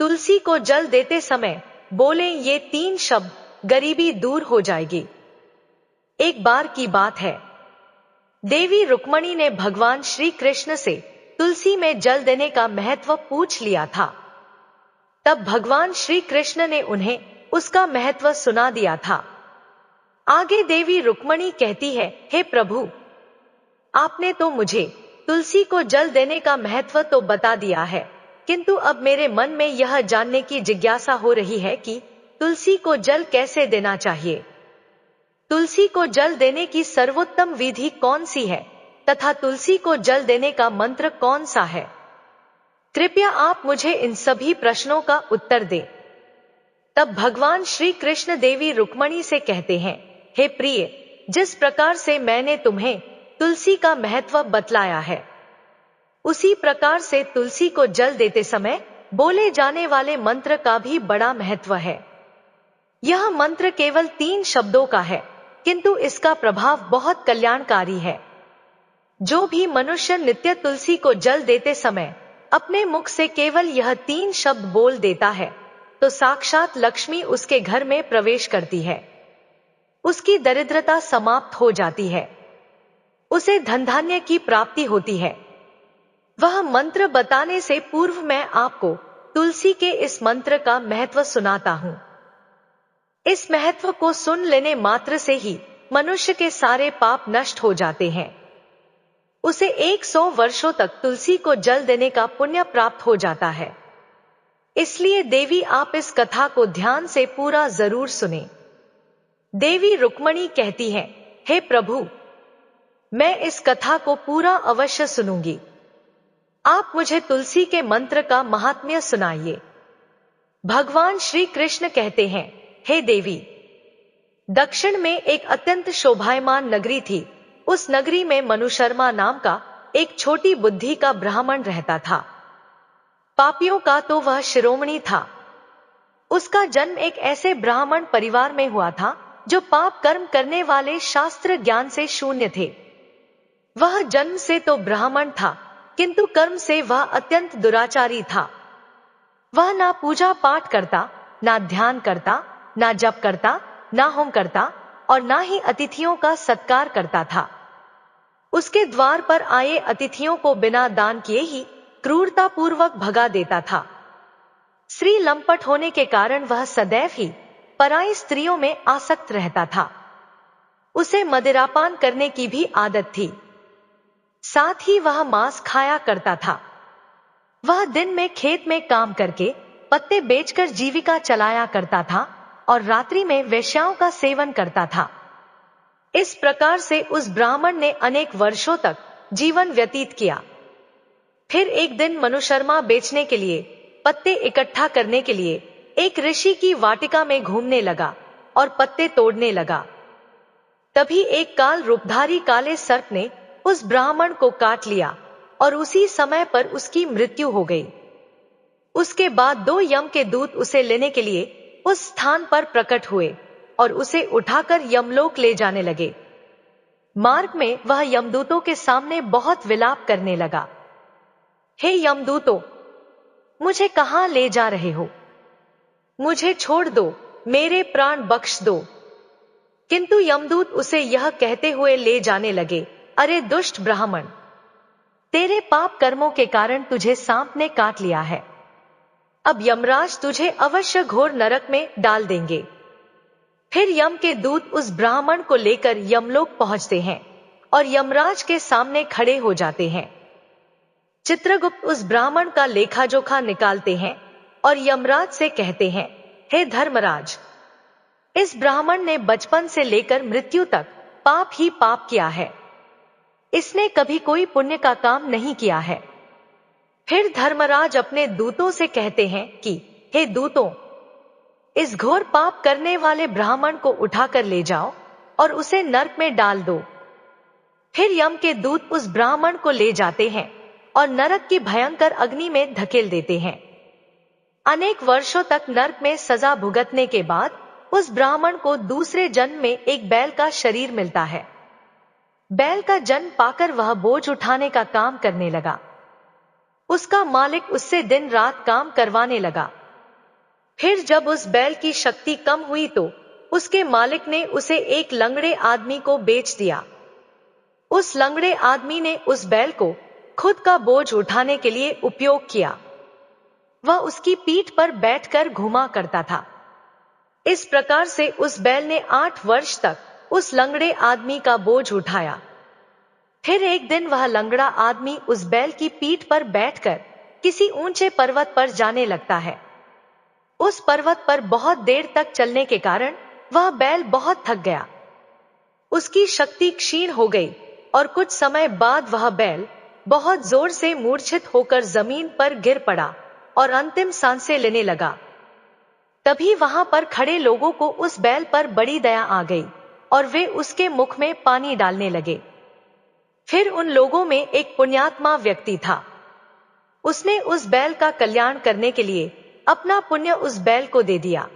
तुलसी को जल देते समय बोले ये 3 शब्द, गरीबी दूर हो जाएगी। एक बार की बात है, देवी रुक्मणी ने भगवान श्री कृष्ण से तुलसी में जल देने का महत्व पूछ लिया था। तब भगवान श्री कृष्ण ने उन्हें उसका महत्व सुना दिया था। आगे देवी रुक्मणी कहती है, हे प्रभु, आपने तो मुझे तुलसी को जल देने का महत्व तो बता दिया है, किंतु अब मेरे मन में यह जानने की जिज्ञासा हो रही है कि तुलसी को जल कैसे देना चाहिए। तुलसी को जल देने की सर्वोत्तम विधि कौन सी है तथा तुलसी को जल देने का मंत्र कौन सा है? कृपया आप मुझे इन सभी प्रश्नों का उत्तर दें। तब भगवान श्री कृष्ण देवी रुक्मणी से कहते हैं, हे प्रिय, जिस प्रकार से मैंने तुम्हें तुलसी का महत्व बतलाया है, उसी प्रकार से तुलसी को जल देते समय बोले जाने वाले मंत्र का भी बड़ा महत्व है। यह मंत्र केवल 3 शब्दों का है, किंतु इसका प्रभाव बहुत कल्याणकारी है। जो भी मनुष्य नित्य तुलसी को जल देते समय अपने मुख से केवल यह 3 शब्द बोल देता है, तो साक्षात लक्ष्मी उसके घर में प्रवेश करती है। उसकी दरिद्रता समाप्त हो जाती है, उसे धन धान्य की प्राप्ति होती है। वह मंत्र बताने से पूर्व मैं आपको तुलसी के इस मंत्र का महत्व सुनाता हूं। इस महत्व को सुन लेने मात्र से ही मनुष्य के सारे पाप नष्ट हो जाते हैं। उसे 100 वर्षों तक तुलसी को जल देने का पुण्य प्राप्त हो जाता है। इसलिए देवी, आप इस कथा को ध्यान से पूरा जरूर सुने। देवी रुक्मणी कहती है, हे प्रभु, मैं इस कथा को पूरा अवश्य सुनूंगी। आप मुझे तुलसी के मंत्र का महात्म्य सुनाइए। भगवान श्री कृष्ण कहते हैं, हे देवी, दक्षिण में एक अत्यंत शोभायमान नगरी थी। उस नगरी में मनुशर्मा नाम का एक छोटी बुद्धि का ब्राह्मण रहता था। पापियों का तो वह शिरोमणि था। उसका जन्म एक ऐसे ब्राह्मण परिवार में हुआ था जो पाप कर्म करने वाले शास्त्र ज्ञान से शून्य थे। वह जन्म से तो ब्राह्मण था, किंतु कर्म से वह अत्यंत दुराचारी था। वह ना पूजा पाठ करता, ना ध्यान करता, ना जप करता, ना होम करता और ना ही अतिथियों का सत्कार करता था। उसके द्वार पर आए अतिथियों को बिना दान किए ही क्रूरता पूर्वक भगा देता था। स्त्री लंपट होने के कारण वह सदैव ही पराई स्त्रियों में आसक्त रहता था। उसे मदिरापान करने की भी आदत थी। साथ ही वह मांस खाया करता था। वह दिन में खेत में काम करके पत्ते बेचकर जीविका चलाया करता था और रात्रि में वेश्याओं का सेवन करता था। इस प्रकार से उस ब्राह्मण ने अनेक वर्षों तक जीवन व्यतीत किया। फिर एक दिन मनुशर्मा बेचने के लिए, पत्ते इकट्ठा करने के लिए एक ऋषि की वाटिका में घूमने लगा और पत्ते तोड़ने लगा। तभी एक काल रूपधारी काले सर्प ने उस ब्राह्मण को काट लिया और उसी समय पर उसकी मृत्यु हो गई। उसके बाद 2 यम के दूत उसे लेने के लिए उस स्थान पर प्रकट हुए और उसे उठाकर यमलोक ले जाने लगे। मार्ग में वह यमदूतों के सामने बहुत विलाप करने लगा, हे यमदूतों, मुझे कहां ले जा रहे हो? मुझे छोड़ दो, मेरे प्राण बख्श दो। किंतु यमदूत उसे यह कहते हुए ले जाने लगे, अरे दुष्ट ब्राह्मण, तेरे पाप कर्मों के कारण तुझे सांप ने काट लिया है। अब यमराज तुझे अवश्य घोर नरक में डाल देंगे। फिर यम के दूत उस ब्राह्मण को लेकर यमलोक पहुंचते हैं और यमराज के सामने खड़े हो जाते हैं। चित्रगुप्त उस ब्राह्मण का लेखा जोखा निकालते हैं और यमराज से कहते हैं, हे धर्मराज, इस ब्राह्मण ने बचपन से लेकर मृत्यु तक पाप ही पाप किया है। इसने कभी कोई पुण्य का काम नहीं किया है। फिर धर्मराज अपने दूतों से कहते हैं कि हे दूतों, इस घोर पाप करने वाले ब्राह्मण को उठाकर ले जाओ और उसे नरक में डाल दो। फिर यम के दूत उस ब्राह्मण को ले जाते हैं और नरक की भयंकर अग्नि में धकेल देते हैं। अनेक वर्षों तक नरक में सजा भुगतने के बाद उस ब्राह्मण को दूसरे जन्म में एक बैल का शरीर मिलता है। बैल का जन्म पाकर वह बोझ उठाने का काम करने लगा। उसका मालिक उससे दिन रात काम करवाने लगा। फिर जब उस बैल की शक्ति कम हुई तो उसके मालिक ने उसे एक लंगड़े आदमी को बेच दिया। उस लंगड़े आदमी ने उस बैल को खुद का बोझ उठाने के लिए उपयोग किया। वह उसकी पीठ पर बैठकर घुमा करता था। इस प्रकार से उस बैल ने 8 वर्ष तक उस लंगड़े आदमी का बोझ उठाया। फिर एक दिन वह लंगड़ा आदमी उस बैल की पीठ पर बैठकर किसी ऊंचे पर्वत पर जाने लगता है। उस पर्वत पर बहुत देर तक चलने के कारण वह बैल बहुत थक गया। उसकी शक्ति क्षीण हो गई और कुछ समय बाद वह बैल बहुत जोर से मूर्छित होकर जमीन पर गिर पड़ा और अंतिम सांसें लेने लगा। तभी वहां पर खड़े लोगों को उस बैल पर बड़ी दया आ गई और वे उसके मुख में पानी डालने लगे। फिर उन लोगों में एक पुण्यात्मा व्यक्ति था। उसने उस बैल का कल्याण करने के लिए अपना पुण्य उस बैल को दे दिया।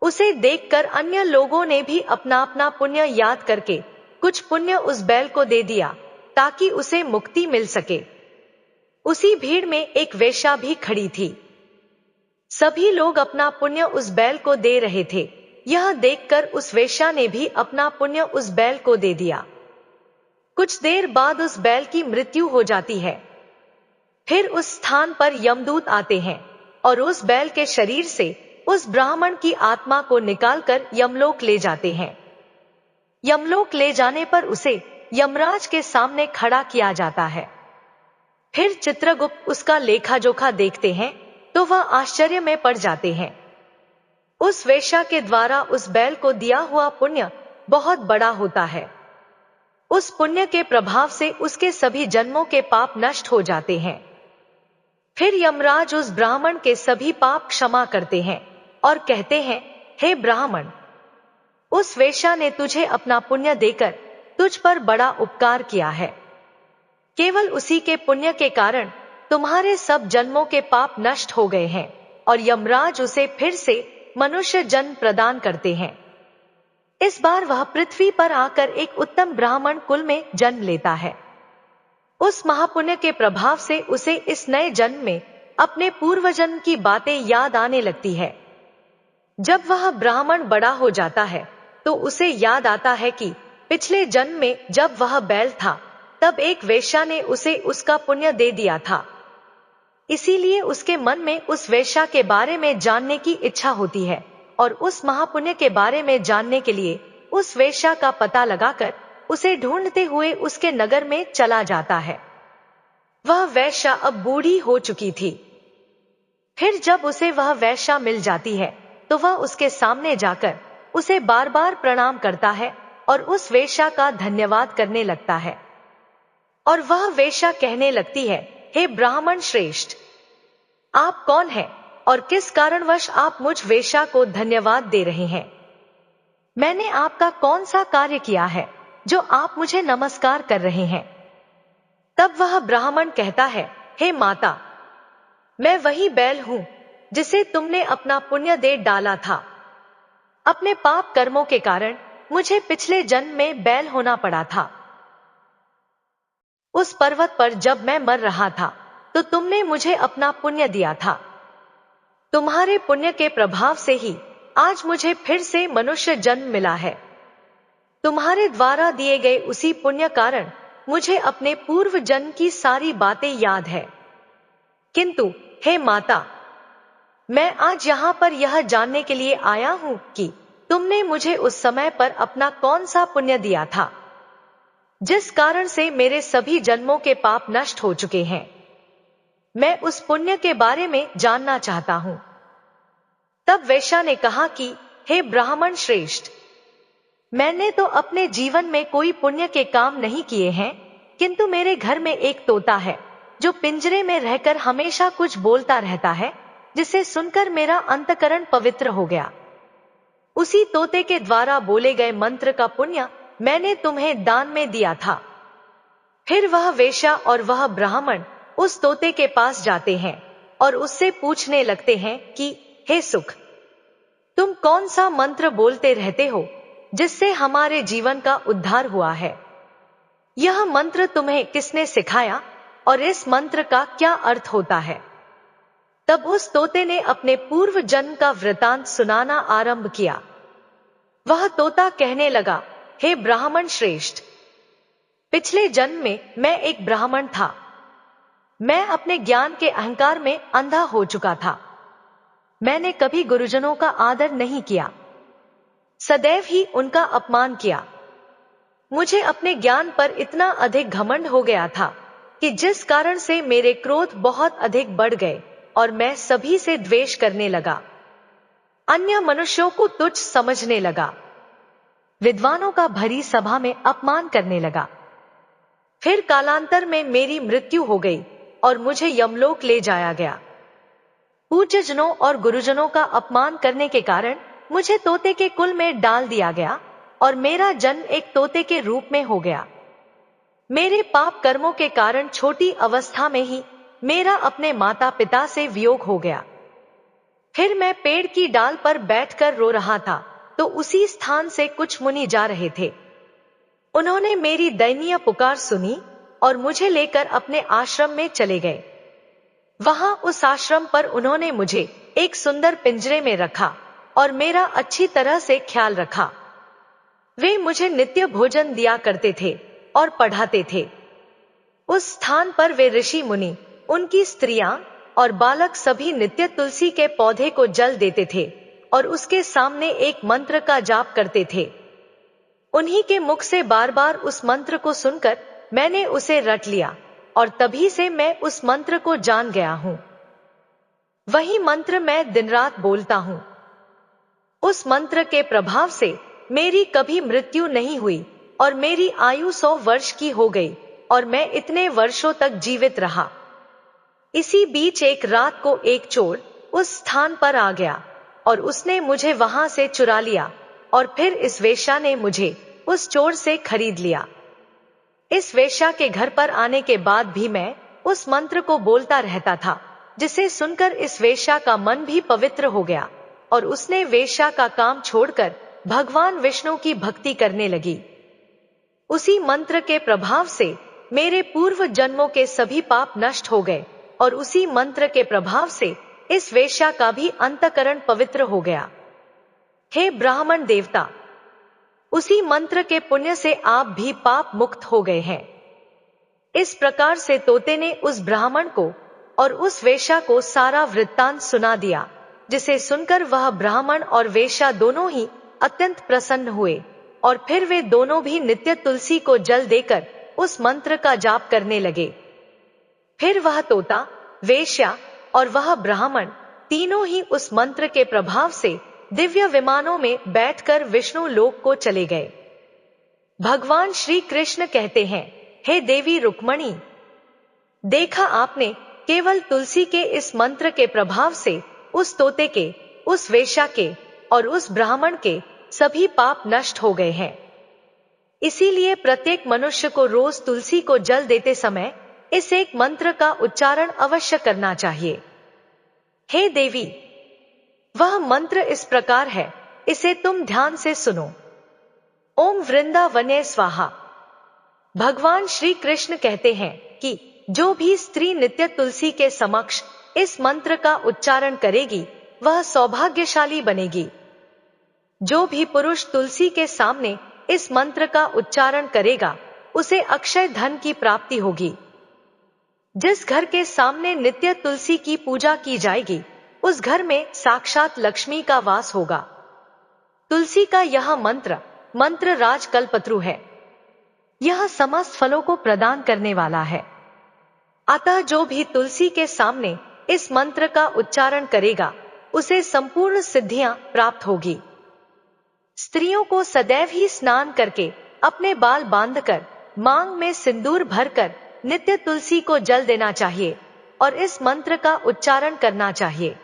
उसे देखकर अन्य लोगों ने भी अपना अपना पुण्य याद करके कुछ पुण्य उस बैल को दे दिया ताकि उसे मुक्ति मिल सके। उसी भीड़ में एक वेश्या भी खड़ी थी। सभी लोग अपना पुण्य उस बैल को दे रहे थे। यह देखकर उस वेश्या ने भी अपना पुण्य उस बैल को दे दिया। कुछ देर बाद उस बैल की मृत्यु हो जाती है। फिर उस स्थान पर यमदूत आते हैं और उस बैल के शरीर से उस ब्राह्मण की आत्मा को निकालकर यमलोक ले जाते हैं। यमलोक ले जाने पर उसे यमराज के सामने खड़ा किया जाता है। फिर चित्रगुप्त उसका लेखा जोखा देखते हैं तो वह आश्चर्य में पड़ जाते हैं। उस वेश्या के द्वारा उस बैल को दिया हुआ पुण्य बहुत बड़ा होता है। उस पुण्य के प्रभाव से उसके सभी जन्मों के पाप नष्ट हो जाते हैं। फिर यमराज उस ब्राह्मण के सभी पाप क्षमा करते हैं और कहते हैं, हे ब्राह्मण, उस वेश्या ने तुझे अपना पुण्य देकर तुझ पर बड़ा उपकार किया है। केवल उसी के पुण्य के कारण तुम्हारे सब जन्मों के पाप नष्ट हो गए हैं और यमराज उसे फिर से मनुष्य जन्म प्रदान करते हैं। इस बार वह पृथ्वी पर आकर एक उत्तम ब्राह्मण कुल में जन्म लेता है। उस महापुण्य के प्रभाव से उसे इस नए जन्म में अपने पूर्व जन्म की बातें याद आने लगती है। जब वह ब्राह्मण बड़ा हो जाता है तो उसे याद आता है कि पिछले जन्म में जब वह बैल था तब एक वेश्या ने उसे उसका पुण्य दे दिया था। इसीलिए उसके मन में उस वेश्या के बारे में जानने की इच्छा होती है और उस महापुण्य के बारे में जानने के लिए उस वेश्या का पता लगाकर उसे ढूंढते हुए उसके नगर में चला जाता है। वह वेश्या अब बूढ़ी हो चुकी थी। फिर जब उसे वह वेश्या मिल जाती है तो वह उसके सामने जाकर उसे बार बार प्रणाम करता है और उस वेश्या का धन्यवाद करने लगता है। और वह वेश्या कहने लगती है, हे ब्राह्मण श्रेष्ठ, आप कौन हैं और किस कारणवश आप मुझ वेश्या को धन्यवाद दे रहे हैं? मैंने आपका कौन सा कार्य किया है जो आप मुझे नमस्कार कर रहे हैं? तब वह ब्राह्मण कहता है, हे माता, मैं वही बैल हूं जिसे तुमने अपना पुण्य दे डाला था। अपने पाप कर्मों के कारण मुझे पिछले जन्म में बैल होना पड़ा था। उस पर्वत पर जब मैं मर रहा था तो तुमने मुझे अपना पुण्य दिया था। तुम्हारे पुण्य के प्रभाव से ही आज मुझे फिर से मनुष्य जन्म मिला है। तुम्हारे द्वारा दिए गए उसी पुण्य कारण मुझे अपने पूर्व जन्म की सारी बातें याद है। किंतु हे माता, मैं आज यहाँ पर यह जानने के लिए आया हूँ कि तुमने मुझे उस समय पर अपना कौन सा पुण्य दिया था जिस कारण से मेरे सभी जन्मों के पाप नष्ट हो चुके हैं। मैं उस पुण्य के बारे में जानना चाहता हूं। तब वेश्या ने कहा कि हे ब्राह्मण श्रेष्ठ, मैंने तो अपने जीवन में कोई पुण्य के काम नहीं किए हैं, किंतु मेरे घर में एक तोता है जो पिंजरे में रहकर हमेशा कुछ बोलता रहता है, जिसे सुनकर मेरा अंतकरण पवित्र हो गया। उसी तोते के द्वारा बोले गए मंत्र का पुण्य मैंने तुम्हें दान में दिया था। फिर वह वेश्या और वह ब्राह्मण उस तोते के पास जाते हैं और उससे पूछने लगते हैं कि हे सुख, तुम कौन सा मंत्र बोलते रहते हो जिससे हमारे जीवन का उद्धार हुआ है? यह मंत्र तुम्हें किसने सिखाया और इस मंत्र का क्या अर्थ होता है? तब उस तोते ने अपने पूर्व जन्म का वृतांत सुनाना आरंभ किया। वह तोता कहने लगा, हे ब्राह्मण श्रेष्ठ, पिछले जन्म में मैं एक ब्राह्मण था। मैं अपने ज्ञान के अहंकार में अंधा हो चुका था। मैंने कभी गुरुजनों का आदर नहीं किया, सदैव ही उनका अपमान किया। मुझे अपने ज्ञान पर इतना अधिक घमंड हो गया था कि जिस कारण से मेरे क्रोध बहुत अधिक बढ़ गए और मैं सभी से द्वेष करने लगा। अन्य मनुष्यों को तुच्छ समझने लगा, विद्वानों का भरी सभा में अपमान करने लगा। फिर कालांतर में मेरी मृत्यु हो गई और मुझे यमलोक ले जाया गया। पूज्यजनों और गुरुजनों का अपमान करने के कारण मुझे तोते के कुल में डाल दिया गया और मेरा जन्म एक तोते के रूप में हो गया। मेरे पाप कर्मों के कारण छोटी अवस्था में ही मेरा अपने माता पिता से वियोग हो गया। फिर मैं पेड़ की डाल पर बैठकर रो रहा था तो उसी स्थान से कुछ मुनि जा रहे थे। उन्होंने मेरी दयनीय पुकार सुनी और मुझे लेकर अपने आश्रम में चले गए। वहां उस आश्रम पर उन्होंने मुझे एक सुंदर पिंजरे में रखा और मेरा अच्छी तरह से ख्याल रखा। वे मुझे नित्य भोजन दिया करते थे और पढ़ाते थे। उस स्थान पर वे ऋषि मुनि, उनकी स्त्रियां और बालक सभी नित्य तुलसी के पौधे को जल देते थे और उसके सामने एक मंत्र का जाप करते थे। उन्हीं के मुख से बार बार उस मंत्र को सुनकर मैंने उसे रट लिया और तभी से मैं उस मंत्र को जान गया हूं। वही मंत्र मैं दिन रात बोलता हूं। उस मंत्र के प्रभाव से मेरी कभी मृत्यु नहीं हुई और मेरी आयु 100 वर्ष की हो गई और मैं इतने वर्षों तक जीवित रहा। इसी बीच एक रात को एक चोर उस स्थान पर आ गया और उसने मुझे वहां से चुरा लिया और फिर इस वेश्या ने मुझे उस चोर से खरीद लिया। इस वेश्या के घर पर आने के बाद भी मैं उस मंत्र को बोलता रहता था, जिसे सुनकर इस वेश्या का मन भी पवित्र हो गया और उसने वेश्या का काम छोड़कर भगवान विष्णु की भक्ति करने लगी। उसी मंत्र के प्रभाव से मेरे पूर्व जन्मों के सभी पाप नष्ट हो गए और उसी मंत्र के प्रभाव से इस वेश्या का भी अंतःकरण पवित्र हो गया। हे ब्राह्मण देवता, उसी मंत्र के पुण्य से आप भी पाप मुक्त हो गए हैं। इस प्रकार से तोते ने उस ब्राह्मण को और उस वेश्या को सारा वृत्तांत सुना दिया, जिसे सुनकर वह ब्राह्मण और वेश्या दोनों ही अत्यंत प्रसन्न हुए और फिर वे दोनों भी नित्य तुलसी को जल देकर उस मंत्र का जाप करने लगे। फिर वह तोता, वेश्या और वह ब्राह्मण तीनों ही उस मंत्र के प्रभाव से दिव्य विमानों में बैठकर विष्णु लोक को चले गए। भगवान श्री कृष्ण कहते हैं, हे देवी रुक्मणी, देखा आपने, केवल तुलसी के इस मंत्र के प्रभाव से उस तोते के, उस वेश्या के और उस ब्राह्मण के सभी पाप नष्ट हो गए हैं। इसीलिए प्रत्येक मनुष्य को रोज तुलसी को जल देते समय इस एक मंत्र का उच्चारण अवश्य करना चाहिए। हे देवी, वह मंत्र इस प्रकार है, इसे तुम ध्यान से सुनो। ओम वृंदावने स्वाहा। भगवान श्री कृष्ण कहते हैं कि जो भी स्त्री नित्य तुलसी के समक्ष इस मंत्र का उच्चारण करेगी वह सौभाग्यशाली बनेगी। जो भी पुरुष तुलसी के सामने इस मंत्र का उच्चारण करेगा उसे अक्षय धन की प्राप्ति होगी। जिस घर के सामने नित्य तुलसी की पूजा की जाएगी उस घर में साक्षात लक्ष्मी का वास होगा। तुलसी का यह मंत्र राज कल्पत्रु है। यह समस्त फलों को प्रदान करने वाला है। अतः जो भी तुलसी के सामने इस मंत्र का उच्चारण करेगा उसे संपूर्ण सिद्धियां प्राप्त होगी। स्त्रियों को सदैव ही स्नान करके अपने बाल बांधकर मांग में सिंदूर भरकर नित्य तुलसी को जल देना चाहिए और इस मंत्र का उच्चारण करना चाहिए।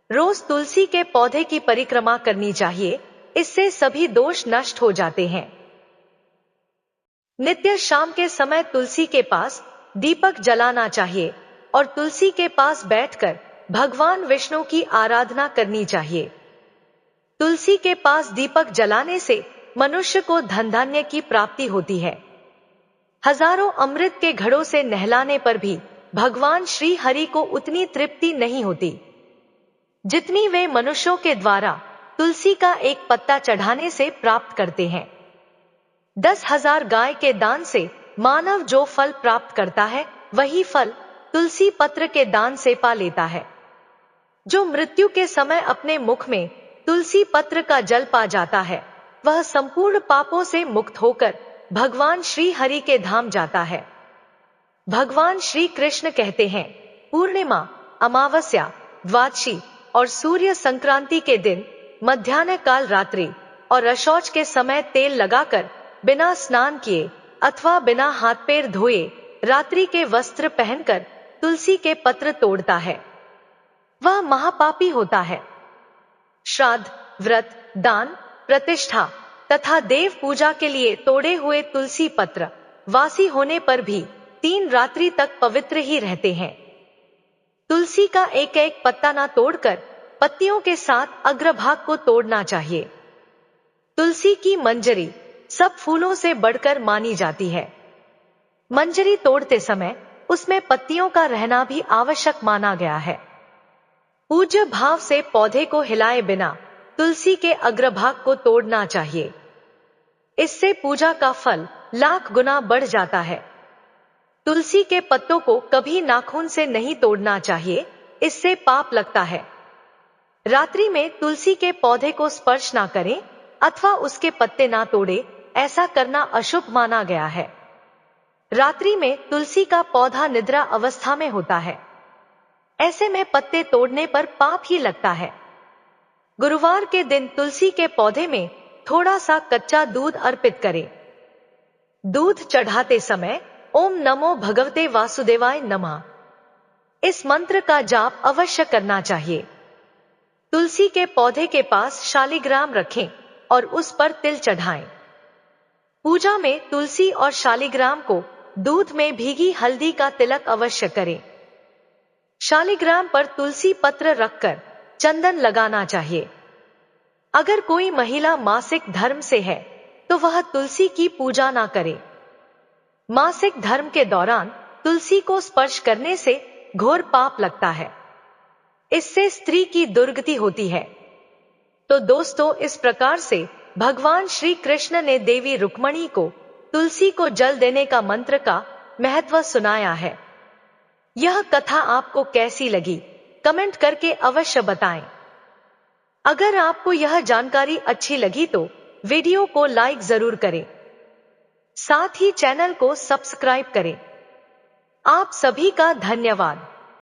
रोज तुलसी के पौधे की परिक्रमा करनी चाहिए, इससे सभी दोष नष्ट हो जाते हैं। नित्य शाम के समय तुलसी के पास दीपक जलाना चाहिए और तुलसी के पास बैठकर भगवान विष्णु की आराधना करनी चाहिए। तुलसी के पास दीपक जलाने से मनुष्य को धन धान्य की प्राप्ति होती है। हजारों अमृत के घड़ों से नहलाने पर भी भगवान श्री हरि को उतनी तृप्ति नहीं होती जितनी वे मनुष्यों के द्वारा तुलसी का एक पत्ता चढ़ाने से प्राप्त करते हैं। 10,000 गाय के दान से मानव जो फल प्राप्त करता है, वही फल तुलसी पत्र के दान से पा लेता है। जो मृत्यु के समय अपने मुख में तुलसी पत्र का जल पा जाता है, वह संपूर्ण पापों से मुक्त होकर भगवान श्री हरि के धाम जाता है। भगवान श्री कृष्ण कहते हैं, पूर्णिमा, अमावस्या, द्वादशी और सूर्य संक्रांति के दिन मध्याह्न काल रात्रि और अशौच के समय तेल लगाकर बिना स्नान किए अथवा बिना हाथ पैर धोए रात्रि के वस्त्र पहनकर तुलसी के पत्र तोड़ता है, वह महापापी होता है। श्राद्ध, व्रत, दान, प्रतिष्ठा तथा देव पूजा के लिए तोड़े हुए तुलसी पत्र वासी होने पर भी 3 रात्रि तक पवित्र ही रहते हैं। तुलसी का एक एक पत्ता ना तोड़कर पत्तियों के साथ अग्रभाग को तोड़ना चाहिए। तुलसी की मंजरी सब फूलों से बढ़कर मानी जाती है। मंजरी तोड़ते समय उसमें पत्तियों का रहना भी आवश्यक माना गया है। पूज्य भाव से पौधे को हिलाए बिना तुलसी के अग्रभाग को तोड़ना चाहिए। इससे पूजा का फल लाख गुना बढ़ जाता है। तुलसी के पत्तों को कभी नाखून से नहीं तोड़ना चाहिए, इससे पाप लगता है। रात्रि में तुलसी के पौधे को स्पर्श ना करें अथवा उसके पत्ते ना तोड़े, ऐसा करना अशुभ माना गया है। रात्रि में तुलसी का पौधा निद्रा अवस्था में होता है, ऐसे में पत्ते तोड़ने पर पाप ही लगता है। गुरुवार के दिन तुलसी के पौधे में थोड़ा सा कच्चा दूध अर्पित करें। दूध चढ़ाते समय ओम नमो भगवते वासुदेवाय नमः इस मंत्र का जाप अवश्य करना चाहिए। तुलसी के पौधे के पास शालिग्राम रखें और उस पर तिल चढ़ाएं। पूजा में तुलसी और शालिग्राम को दूध में भीगी हल्दी का तिलक अवश्य करें। शालिग्राम पर तुलसी पत्र रखकर चंदन लगाना चाहिए। अगर कोई महिला मासिक धर्म से है तो वह तुलसी की पूजा ना करे। मासिक धर्म के दौरान तुलसी को स्पर्श करने से घोर पाप लगता है, इससे स्त्री की दुर्गति होती है। तो दोस्तों, इस प्रकार से भगवान श्री कृष्ण ने देवी रुक्मणी को तुलसी को जल देने का मंत्र का महत्व सुनाया है। यह कथा आपको कैसी लगी, कमेंट करके अवश्य बताएं। अगर आपको यह जानकारी अच्छी लगी तो वीडियो को लाइक जरूर करें, साथ ही चैनल को सब्सक्राइब करें। आप सभी का धन्यवाद।